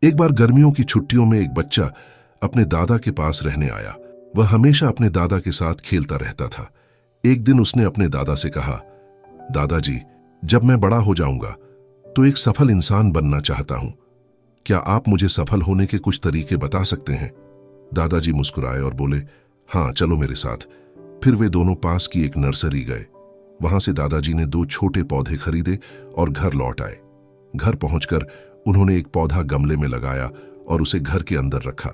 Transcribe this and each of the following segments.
एक बार गर्मियों की छुट्टियों में एक बच्चा अपने दादा के पास रहने आया। वह हमेशा अपने दादा के साथ खेलता रहता था। एक दिन उसने अपने दादा से कहा, दादाजी, जब मैं बड़ा हो जाऊंगा तो एक सफल इंसान बनना चाहता हूं। क्या आप मुझे सफल होने के कुछ तरीके बता सकते हैं? दादाजी मुस्कुराए और बोले, हाँ, चलो मेरे साथ। फिर वे दोनों पास की एक नर्सरी गए। वहां से दादाजी ने 2 छोटे पौधे खरीदे और घर लौट आए। घर पहुंचकर उन्होंने एक पौधा गमले में लगाया और उसे घर के अंदर रखा।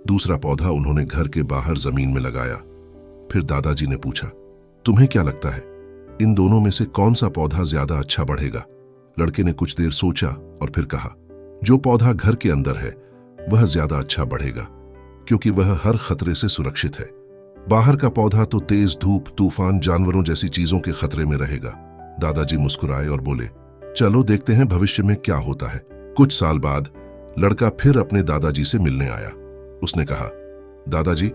दूसरा पौधा उन्होंने घर के बाहर जमीन में लगाया। फिर दादाजी ने पूछा, तुम्हें क्या लगता है, इन दोनों में से कौन सा पौधा ज्यादा अच्छा बढ़ेगा? लड़के ने कुछ देर सोचा और फिर कहा, जो पौधा घर के अंदर है वह ज्यादा अच्छा बढ़ेगा, क्योंकि वह हर खतरे से सुरक्षित है। बाहर का पौधा तो तेज धूप, तूफान, जानवरों जैसी चीजों के खतरे में रहेगा। दादाजी मुस्कुराए और बोले, चलो देखते हैं भविष्य में क्या होता है। कुछ साल बाद लड़का फिर अपने दादाजी से मिलने आया। उसने कहा, दादाजी,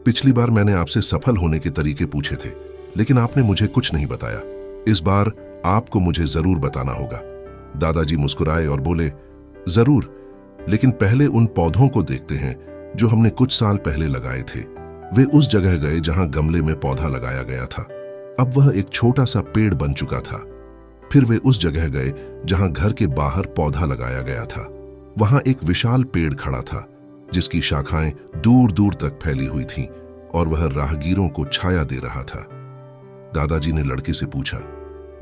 पिछली बार मैंने आपसे सफल होने के तरीके पूछे थे, लेकिन आपने मुझे कुछ नहीं बताया। इस बार आपको मुझे जरूर बताना होगा। दादाजी मुस्कुराए और बोले, जरूर, लेकिन पहले उन पौधों को देखते हैं जो हमने कुछ साल पहले लगाए थे। वे उस जगह गए जहां गमले में पौधा लगाया गया था। अब वह एक छोटा सा पेड़ बन चुका था। फिर वे उस जगह गए जहां घर के बाहर पौधा लगाया गया था। वहां एक विशाल पेड़ खड़ा था, जिसकी शाखाएं दूर दूर तक फैली हुई थीं और वह राहगीरों को छाया दे रहा था। दादाजी ने लड़के से पूछा,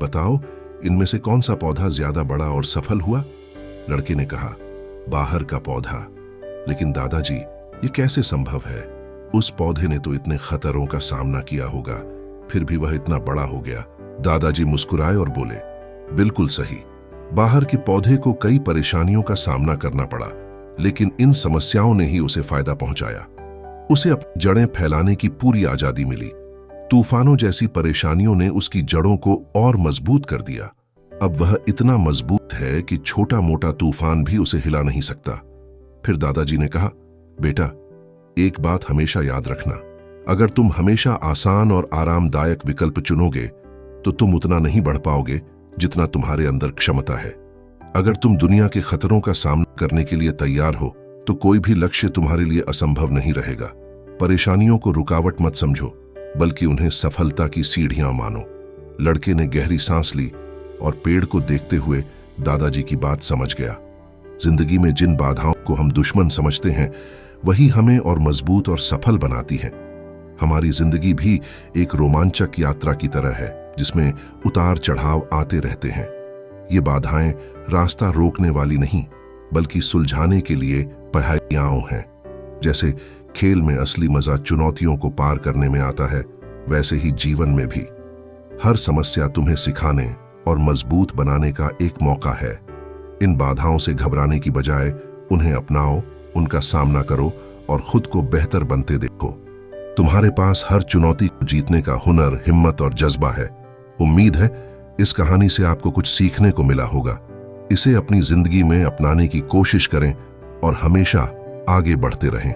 बताओ, इनमें से कौन सा पौधा ज्यादा बड़ा और सफल हुआ? लड़के ने कहा, बाहर का पौधा। लेकिन दादाजी, ये कैसे संभव है? उस पौधे ने तो इतने खतरों का सामना किया होगा, फिर भी वह इतना बड़ा हो गया। दादाजी मुस्कुराए और बोले, बिल्कुल सही। बाहर के पौधे को कई परेशानियों का सामना करना पड़ा, लेकिन इन समस्याओं ने ही उसे फायदा पहुंचाया। उसे अपनी जड़ें फैलाने की पूरी आजादी मिली। तूफानों जैसी परेशानियों ने उसकी जड़ों को और मजबूत कर दिया। अब वह इतना मजबूत है कि छोटा मोटा तूफान भी उसे हिला नहीं सकता। फिर दादाजी ने कहा, बेटा, एक बात हमेशा याद रखना, अगर तुम हमेशा आसान और आरामदायक विकल्प चुनोगे तो तुम उतना नहीं बढ़ पाओगे जितना तुम्हारे अंदर क्षमता है। अगर तुम दुनिया के खतरों का सामना करने के लिए तैयार हो तो कोई भी लक्ष्य तुम्हारे लिए असंभव नहीं रहेगा। परेशानियों को रुकावट मत समझो, बल्कि उन्हें सफलता की सीढ़ियां मानो। लड़के ने गहरी सांस ली और पेड़ को देखते हुए दादाजी की बात समझ गया। जिंदगी में जिन बाधाओं को हम दुश्मन समझते हैं, वही हमें और मजबूत और सफल बनाती हैं। हमारी जिंदगी भी एक रोमांचक यात्रा की तरह है, जिसमें उतार चढ़ाव आते रहते हैं। ये बाधाएं रास्ता रोकने वाली नहीं, बल्कि सुलझाने के लिए पहेलियां हैं। जैसे खेल में असली मजा चुनौतियों को पार करने में आता है, वैसे ही जीवन में भी हर समस्या तुम्हें सिखाने और मजबूत बनाने का एक मौका है। इन बाधाओं से घबराने की बजाय उन्हें अपनाओ, उनका सामना करो और खुद को बेहतर बनते देखो। तुम्हारे पास हर चुनौती को जीतने का हुनर, हिम्मत और जज्बा है। उम्मीद है इस कहानी से आपको कुछ सीखने को मिला होगा। इसे अपनी जिंदगी में अपनाने की कोशिश करें और हमेशा आगे बढ़ते रहें।